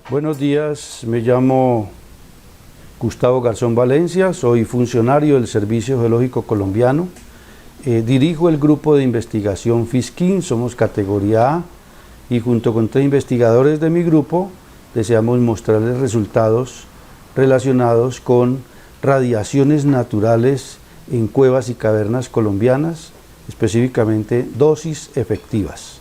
Buenos días, me llamo Gustavo Garzón Valencia, soy funcionario del Servicio Geológico Colombiano, dirijo el grupo de investigación FISKIN, somos categoría A y junto con 3 investigadores de mi grupo deseamos mostrarles resultados relacionados con radiaciones naturales en cuevas y cavernas colombianas, específicamente dosis efectivas.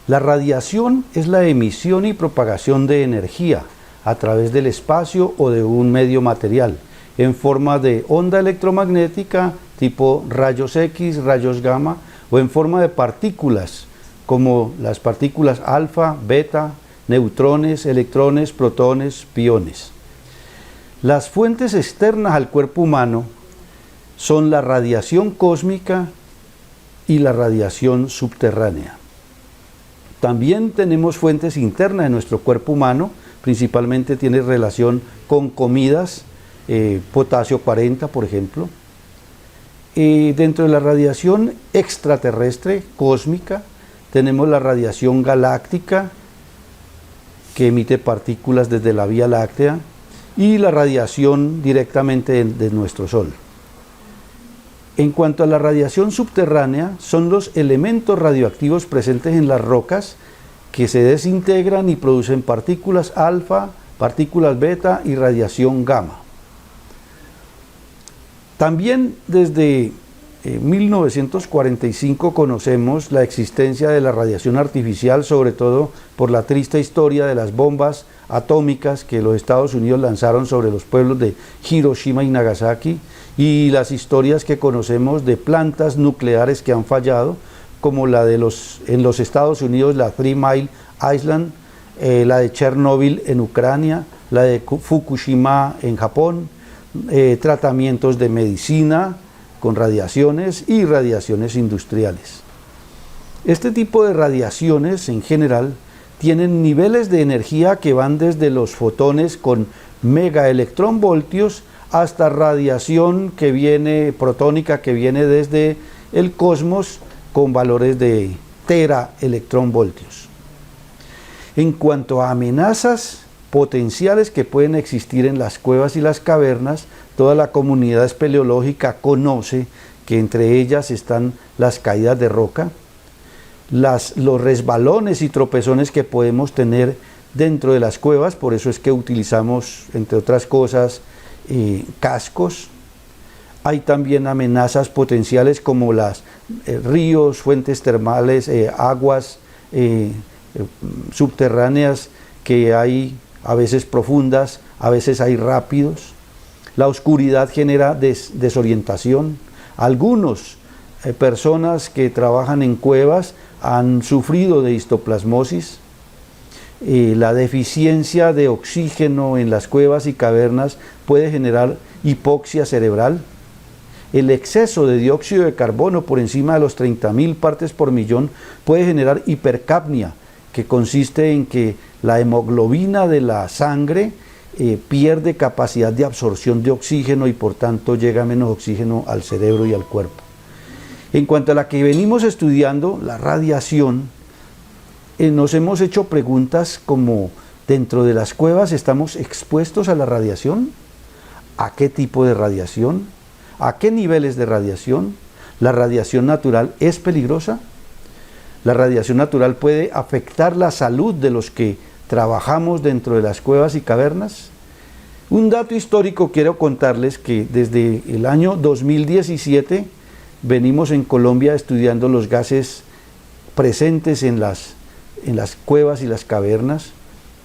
La radiación es la emisión y propagación de energía a través del espacio o de un medio material en forma de onda electromagnética tipo rayos X, rayos gamma o en forma de partículas como las partículas alfa, beta, neutrones, electrones, protones, piones. Las fuentes externas al cuerpo humano son la radiación cósmica y la radiación subterránea. También tenemos fuentes internas de nuestro cuerpo humano, principalmente tiene relación con comidas, potasio 40 por ejemplo. Dentro de la radiación extraterrestre, cósmica, tenemos la radiación galáctica, que emite partículas desde la Vía Láctea, y la radiación directamente de nuestro Sol. En cuanto a la radiación subterránea, son los elementos radioactivos presentes en las rocas que se desintegran y producen partículas alfa, partículas beta y radiación gamma. También desde 1945 conocemos la existencia de la radiación artificial, sobre todo por la triste historia de las bombas atómicas que los Estados Unidos lanzaron sobre los pueblos de Hiroshima y Nagasaki, y las historias que conocemos de plantas nucleares que han fallado, como la de en los Estados Unidos, la 3 Mile Island, la de Chernóbil en Ucrania, la de Fukushima en Japón, tratamientos de medicina con radiaciones y radiaciones industriales. Este tipo de radiaciones en general tienen niveles de energía que van desde los fotones con megaelectronvoltios hasta radiación que viene protónica, que viene desde el cosmos con valores de teraelectronvoltios. En cuanto a amenazas potenciales que pueden existir en las cuevas y las cavernas, toda la comunidad espeleológica conoce que entre ellas están las caídas de roca, los resbalones y tropezones que podemos tener dentro de las cuevas, por eso es que utilizamos, entre otras cosas, cascos. Hay también amenazas potenciales como los ríos, fuentes termales, aguas subterráneas que hay a veces profundas, a veces hay rápidos. La oscuridad genera desorientación. Algunas personas que trabajan en cuevas han sufrido de histoplasmosis. La deficiencia de oxígeno en las cuevas y cavernas puede generar hipoxia cerebral. El exceso de dióxido de carbono por encima de los 30.000 partes por millón puede generar hipercapnia, que consiste en que la hemoglobina de la sangre pierde capacidad de absorción de oxígeno y por tanto llega menos oxígeno al cerebro y al cuerpo. En cuanto a la que venimos estudiando, la radiación, nos hemos hecho preguntas como: ¿dentro de las cuevas estamos expuestos a la radiación? ¿A qué tipo de radiación? ¿A qué niveles de radiación? ¿La radiación natural es peligrosa? ¿La radiación natural puede afectar la salud de los que trabajamos dentro de las cuevas y cavernas? Un dato histórico quiero contarles que desde el año 2017 venimos en Colombia estudiando los gases presentes en las cuevas y las cavernas.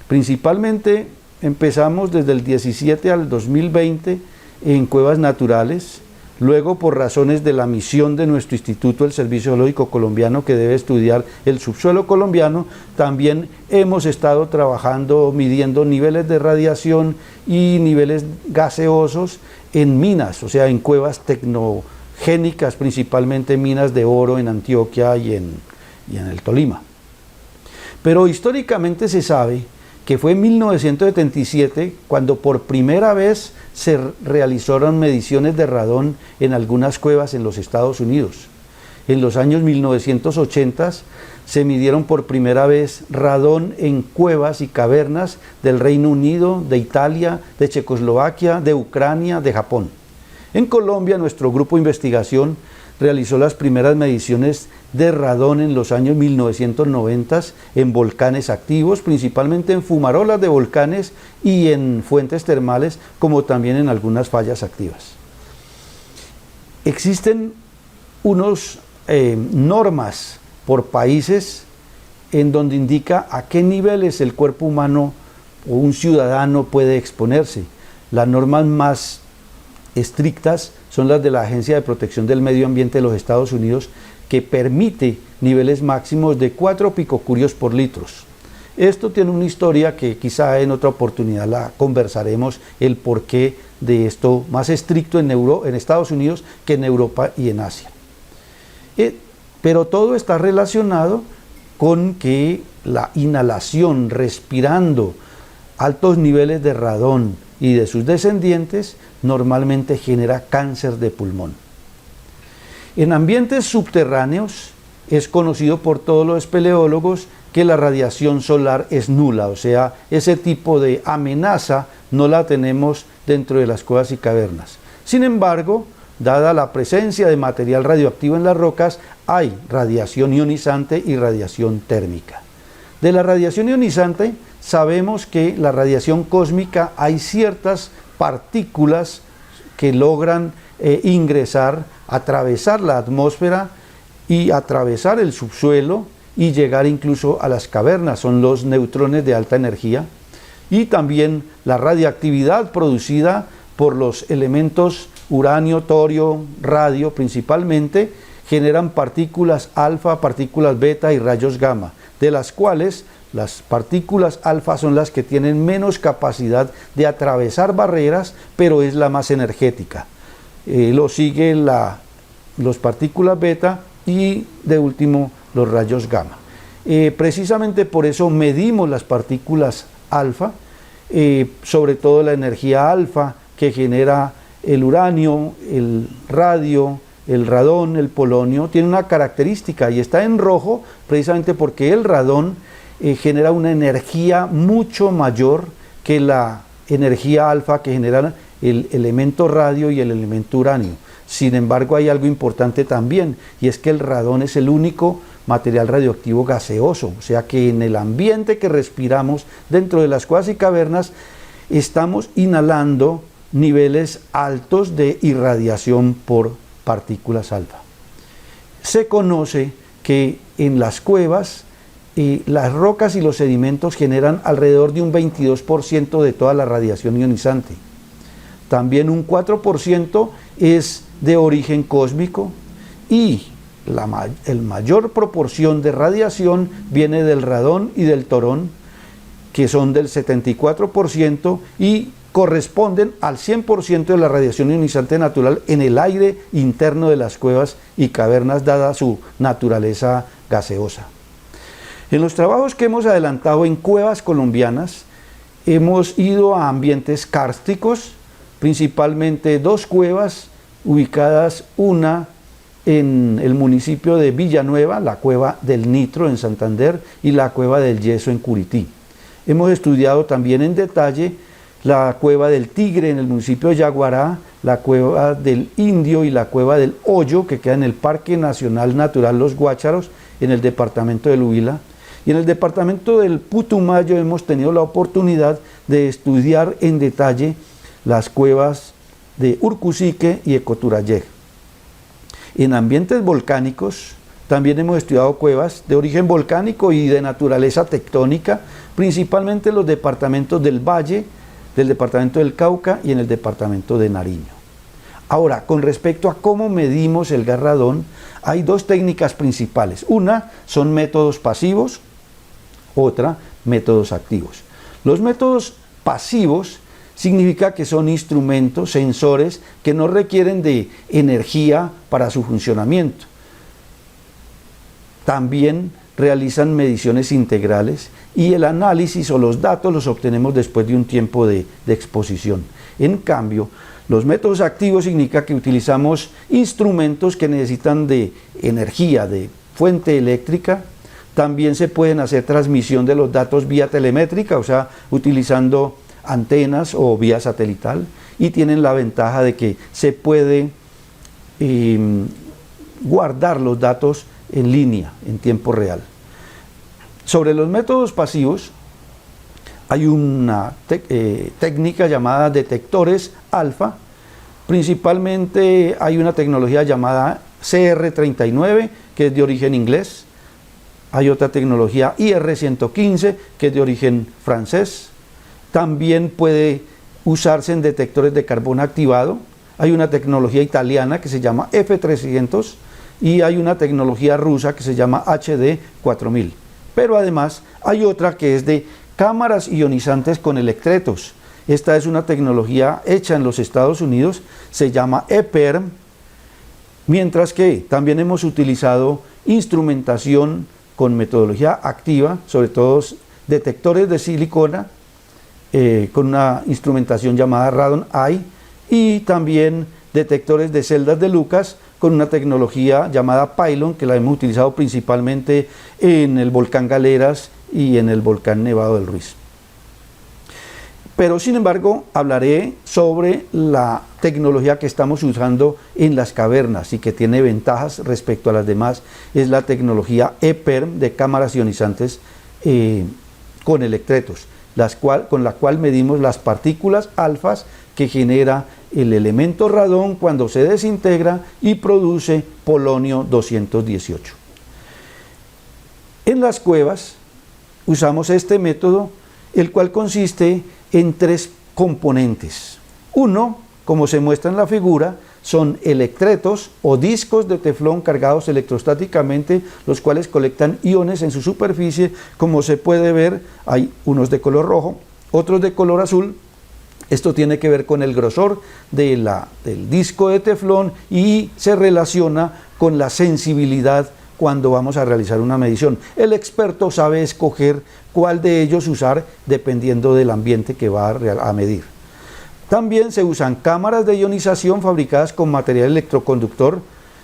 Principalmente empezamos desde el 17 al 2020 en cuevas naturales. Luego, por razones de la misión de nuestro instituto, el Servicio Geológico Colombiano, que debe estudiar el subsuelo colombiano, también hemos estado trabajando, midiendo niveles de radiación y niveles gaseosos en minas, o sea, en cuevas tecnogénicas, principalmente minas de oro en Antioquia y en el Tolima. Pero históricamente se sabe que fue en 1977 cuando por primera vez se realizaron mediciones de radón en algunas cuevas en los Estados Unidos. En los años 1980 se midieron por primera vez radón en cuevas y cavernas del Reino Unido, de Italia, de Checoslovaquia, de Ucrania, de Japón. En Colombia, nuestro grupo de investigación realizó las primeras mediciones de radón en los años 1990 en volcanes activos, principalmente en fumarolas de volcanes y en fuentes termales, como también en algunas fallas activas. Existen unos normas por países en donde indica a qué niveles el cuerpo humano o un ciudadano puede exponerse. Las normas más estrictas son las de la Agencia de Protección del Medio Ambiente de los Estados Unidos, que permite niveles máximos de 4 picocurios por litros. Esto tiene una historia que quizá en otra oportunidad la conversaremos, el porqué de esto más estricto en Estados Unidos que en Europa y en Asia. Pero todo está relacionado con que la inhalación, respirando altos niveles de radón y de sus descendientes, normalmente genera cáncer de pulmón. En ambientes subterráneos es conocido por todos los espeleólogos que la radiación solar es nula, o sea, ese tipo de amenaza no la tenemos dentro de las cuevas y cavernas. Sin embargo, dada la presencia de material radioactivo en las rocas, hay radiación ionizante y radiación térmica. De la radiación ionizante sabemos que la radiación cósmica hay ciertas partículas que logran ingresar, atravesar la atmósfera y atravesar el subsuelo y llegar incluso a las cavernas, son los neutrones de alta energía, y también la radiactividad producida por los elementos uranio, torio, radio principalmente, generan partículas alfa, partículas beta y rayos gamma, de las cuales las partículas alfa son las que tienen menos capacidad de atravesar barreras, pero es la más energética. Lo sigue las partículas beta y de último los rayos gamma. Precisamente por eso medimos las partículas alfa, sobre todo la energía alfa que genera el uranio, el radio, el radón, el polonio. Tiene una característica y está en rojo precisamente porque el radón genera una energía mucho mayor que la energía alfa que generan el elemento radio y el elemento uranio. Sin embargo, hay algo importante también, y es que el radón es el único material radioactivo gaseoso, o sea que en el ambiente que respiramos dentro de las cuevas y cavernas estamos inhalando niveles altos de irradiación por partículas alfa. Se conoce que en las cuevas las rocas y los sedimentos generan alrededor de un 22% de toda la radiación ionizante. También un 4% es de origen cósmico y la mayor proporción de radiación viene del radón y del torón, que son del 74% y corresponden al 100% de la radiación ionizante natural en el aire interno de las cuevas y cavernas, dada su naturaleza gaseosa. En los trabajos que hemos adelantado en cuevas colombianas, hemos ido a ambientes kársticos, principalmente 2 cuevas ubicadas, una en el municipio de Villanueva, la cueva del Nitro en Santander y la cueva del Yeso en Curití. Hemos estudiado también en detalle la cueva del Tigre en el municipio de Yaguará, la cueva del Indio y la cueva del Hoyo, que queda en el Parque Nacional Natural Los Guácharos, en el departamento del Huila. Y en el departamento del Putumayo hemos tenido la oportunidad de estudiar en detalle las cuevas de Urcusique y Ecoturayeg. En ambientes volcánicos también hemos estudiado cuevas de origen volcánico y de naturaleza tectónica, principalmente en los departamentos del Valle, del departamento del Cauca y en el departamento de Nariño. Ahora, con respecto a cómo medimos el gas radón, hay 2 técnicas principales. Una son métodos pasivos, otra métodos activos. Los métodos pasivos significa que son instrumentos, sensores, que no requieren de energía para su funcionamiento. También realizan mediciones integrales y el análisis o los datos los obtenemos después de un tiempo de exposición. En cambio, los métodos activos significa que utilizamos instrumentos que necesitan de energía, de fuente eléctrica. También se pueden hacer transmisión de los datos vía telemétrica, o sea, utilizando antenas o vía satelital, y tienen la ventaja de que se puede guardar los datos en línea, en tiempo real. Sobre los métodos pasivos, hay una técnica llamada detectores alfa. Principalmente hay una tecnología llamada CR39, que es de origen inglés. Hay otra tecnología IR115, que es de origen francés. También puede usarse en detectores de carbono activado. Hay una tecnología italiana que se llama F300 y hay una tecnología rusa que se llama HD4000. Pero además hay otra que es de cámaras ionizantes con electretos. Esta es una tecnología hecha en los Estados Unidos, se llama EPERM, mientras que también hemos utilizado instrumentación con metodología activa, sobre todo detectores de silicona, con una instrumentación llamada Radon-I, y también detectores de celdas de Lucas con una tecnología llamada Pylon, que la hemos utilizado principalmente en el volcán Galeras y en el volcán Nevado del Ruiz. Pero sin embargo hablaré sobre la tecnología que estamos usando en las cavernas y que tiene ventajas respecto a las demás. Es la tecnología EPERM de cámaras ionizantes con electretos, con la cual medimos las partículas alfas que genera el elemento radón cuando se desintegra y produce polonio 218. En las cuevas usamos este método, el cual consiste en tres componentes. Uno, como se muestra en la figura, son electretos o discos de teflón cargados electrostáticamente, los cuales colectan iones en su superficie. Como se puede ver, hay unos de color rojo, otros de color azul. Esto tiene que ver con el grosor del disco de teflón y se relaciona con la sensibilidad cuando vamos a realizar una medición. El experto sabe escoger cuál de ellos usar dependiendo del ambiente que va a medir. También se usan cámaras de ionización fabricadas con material electroconductor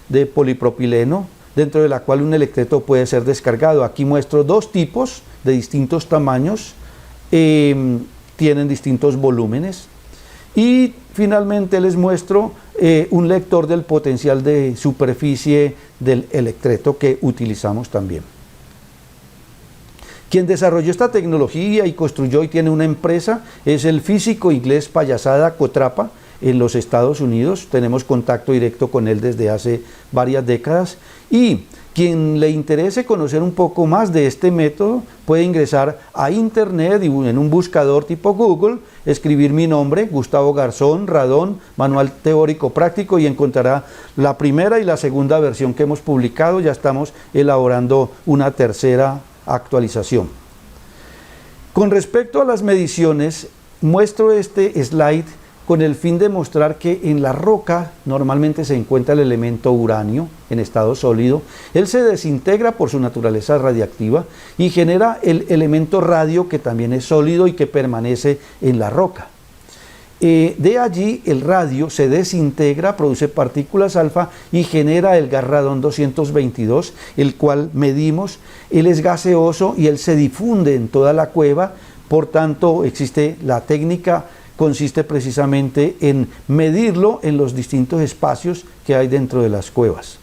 de polipropileno, dentro de la cual un electreto puede ser descargado. Aquí muestro dos tipos de distintos tamaños, tienen distintos volúmenes. Y finalmente les muestro un lector del potencial de superficie del electreto que utilizamos también. Quien desarrolló esta tecnología y construyó y tiene una empresa es el físico inglés Payasada Cotrapa en los Estados Unidos. Tenemos contacto directo con él desde hace varias décadas, y quien le interese conocer un poco más de este método puede ingresar a internet y en un buscador tipo Google escribir mi nombre, Gustavo Garzón, Radón, Manual Teórico Práctico, y encontrará la primera y la segunda versión que hemos publicado. Ya estamos elaborando una tercera actualización. Con respecto a las mediciones, muestro este slide con el fin de mostrar que en la roca normalmente se encuentra el elemento uranio en estado sólido. Él se desintegra por su naturaleza radiactiva y genera el elemento radio, que también es sólido y que permanece en la roca. De allí el radio se desintegra, produce partículas alfa y genera el gas radón 222, el cual medimos. Él es gaseoso y él se difunde en toda la cueva. Por tanto, existe la técnica, consiste precisamente en medirlo en los distintos espacios que hay dentro de las cuevas.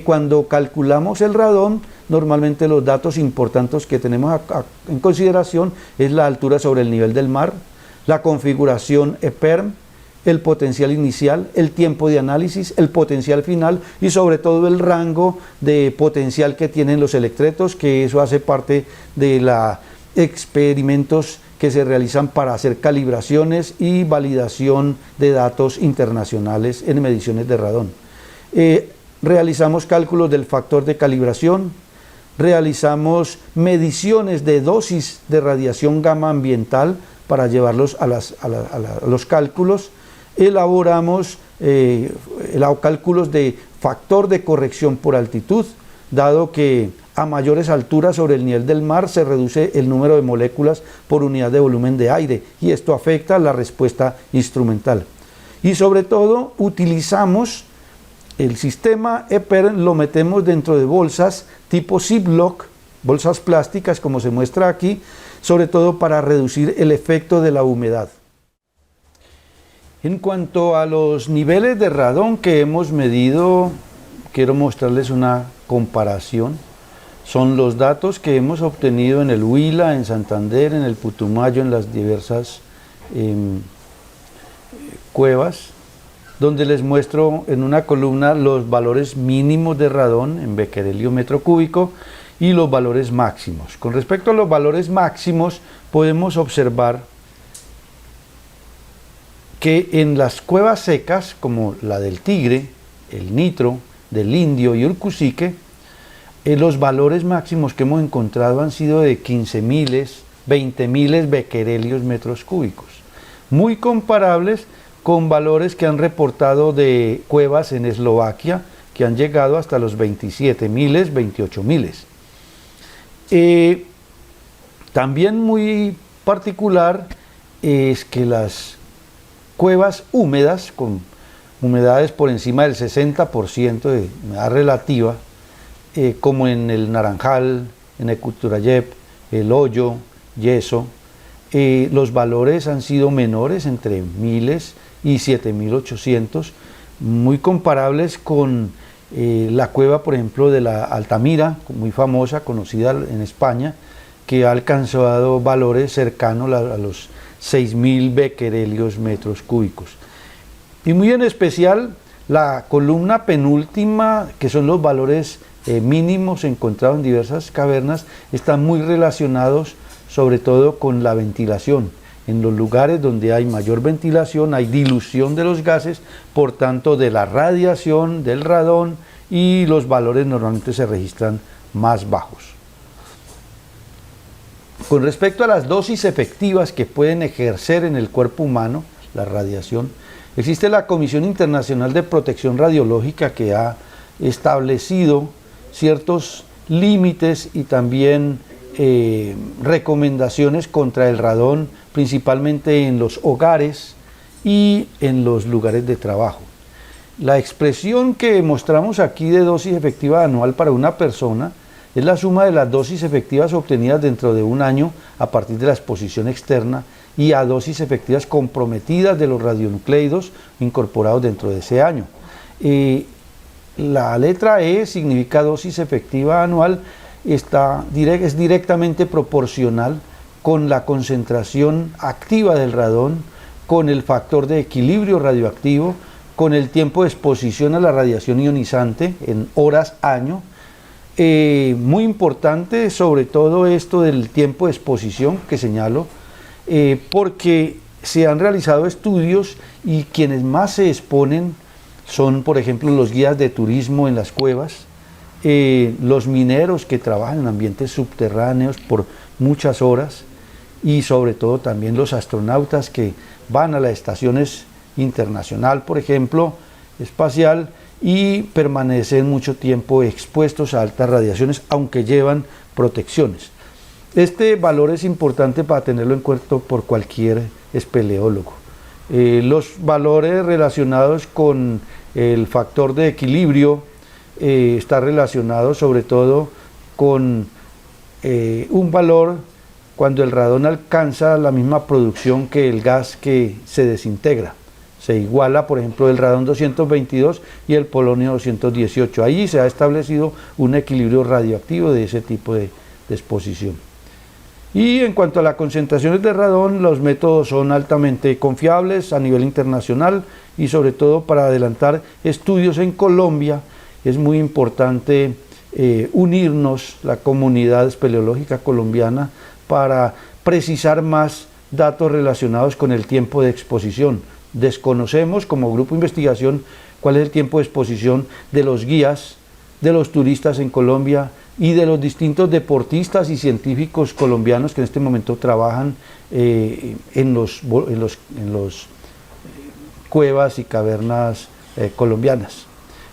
Cuando calculamos el radón, normalmente los datos importantes que tenemos en consideración es la altura sobre el nivel del mar, la configuración EPERM, el potencial inicial, el tiempo de análisis, el potencial final y sobre todo el rango de potencial que tienen los electretos, que eso hace parte de los experimentos que se realizan para hacer calibraciones y validación de datos internacionales en mediciones de radón. Realizamos cálculos del factor de calibración, realizamos mediciones de dosis de radiación gamma ambiental para llevarlos a los cálculos, elaboramos cálculos de factor de corrección por altitud, dado que a mayores alturas sobre el nivel del mar se reduce el número de moléculas por unidad de volumen de aire, y esto afecta la respuesta instrumental. Y sobre todo utilizamos el sistema EPERM, lo metemos dentro de bolsas tipo Ziploc bolsas plásticas, como se muestra aquí, sobre todo para reducir el efecto de la humedad. En cuanto a los niveles de radón que hemos medido, quiero mostrarles una comparación. Son los datos que hemos obtenido en el Huila, en Santander, en el Putumayo, en las diversas cuevas, donde les muestro en una columna los valores mínimos de radón en becquerelio metro cúbico y los valores máximos. Con respecto a los valores máximos, podemos observar que en las cuevas secas, como la del Tigre, el Nitro, del Indio y Urcusique, los valores máximos que hemos encontrado han sido de 15.000, 20.000 becquerelios metros cúbicos, muy comparables con valores que han reportado de cuevas en Eslovaquia, que han llegado hasta los 27.000, 28.000. También muy particular es que las cuevas húmedas, con humedades por encima del 60% de humedad relativa, como en el Naranjal, en Ecuturayev, El Hoyo, Yeso, los valores han sido menores, entre 1.000 y 7.800, muy comparables con la cueva, por ejemplo, de la Altamira, muy famosa, conocida en España, que ha alcanzado valores cercanos a los 6.000 becquerelios metros cúbicos. Y muy en especial la columna penúltima, que son los valores mínimos encontrados en diversas cavernas, están muy relacionados sobre todo con la ventilación. En los lugares donde hay mayor ventilación hay dilución de los gases, por tanto de la radiación, del radón, y los valores normalmente se registran más bajos. Con respecto a las dosis efectivas que pueden ejercer en el cuerpo humano la radiación, existe la Comisión Internacional de Protección Radiológica, que ha establecido ciertos límites y también recomendaciones contra el radón, principalmente en los hogares y en los lugares de trabajo. La expresión que mostramos aquí de dosis efectiva anual para una persona es la suma de las dosis efectivas obtenidas dentro de un año a partir de la exposición externa y a dosis efectivas comprometidas de los radionucleidos incorporados dentro de ese año. La letra E significa dosis efectiva anual, es directamente proporcional con la concentración activa del radón, con el factor de equilibrio radioactivo, con el tiempo de exposición a la radiación ionizante en horas año. Muy importante sobre todo esto del tiempo de exposición que señalo, porque se han realizado estudios y quienes más se exponen son, por ejemplo, los guías de turismo en las cuevas, los mineros que trabajan en ambientes subterráneos por muchas horas, y sobre todo también los astronautas que van a las estaciones internacional, por ejemplo, espacial, y permanecen mucho tiempo expuestos a altas radiaciones, aunque llevan protecciones. Este valor es importante para tenerlo en cuenta por cualquier espeleólogo. Los valores relacionados con el factor de equilibrio está relacionado sobre todo con un valor cuando el radón alcanza la misma producción que el gas que se desintegra. Se iguala, por ejemplo, el radón 222 y el polonio 218. Allí se ha establecido un equilibrio radioactivo de ese tipo de exposición. Y en cuanto a las concentraciones de radón, los métodos son altamente confiables a nivel internacional, y sobre todo para adelantar estudios en Colombia es muy importante unirnos, la comunidad espeleológica colombiana, para precisar más datos relacionados con el tiempo de exposición. Desconocemos como grupo de investigación cuál es el tiempo de exposición de los guías, de los turistas en Colombia y de los distintos deportistas y científicos colombianos que en este momento trabajan en los cuevas y cavernas colombianas.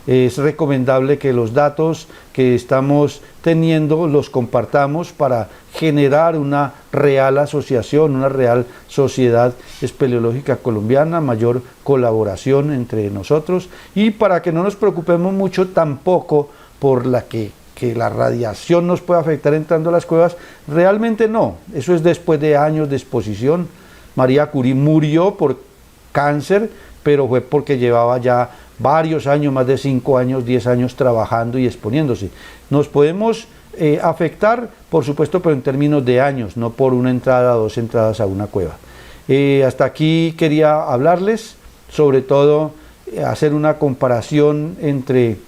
Es recomendable que los datos que estamos teniendo los compartamos para generar una real asociación, una real sociedad espeleológica colombiana, mayor colaboración entre nosotros, y para que no nos preocupemos mucho tampoco por la que que la radiación nos puede afectar entrando a las cuevas, realmente no. Eso es después de años de exposición. María Curie murió por cáncer, pero fue porque llevaba ya varios años, más de 5 años, 10 años trabajando y exponiéndose. Nos podemos afectar, por supuesto, pero en términos de años, no por una entrada o 2 entradas a una cueva. Hasta aquí quería hablarles, sobre todo hacer una comparación entre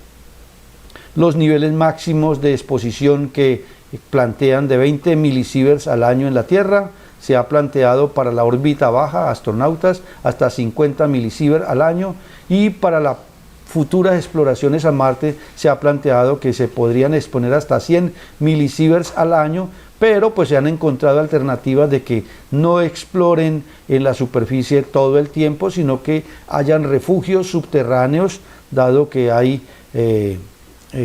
los niveles máximos de exposición que plantean de 20 milisieverts al año en la Tierra. Se ha planteado para la órbita baja, astronautas, hasta 50 milisieverts al año, y para las futuras exploraciones a Marte se ha planteado que se podrían exponer hasta 100 milisieverts al año, pero pues se han encontrado alternativas de que no exploren en la superficie todo el tiempo, sino que hayan refugios subterráneos, dado que hay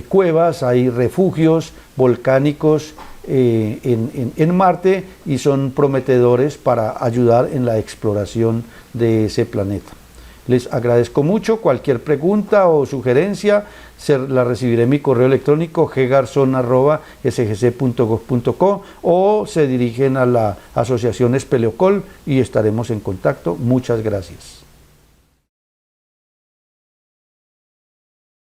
cuevas, hay refugios volcánicos en Marte, y son prometedores para ayudar en la exploración de ese planeta. Les agradezco mucho. Cualquier pregunta o sugerencia la recibiré en mi correo electrónico ggarzon@sgc.gov.co, o se dirigen a la asociación Espeleocol y estaremos en contacto. Muchas gracias.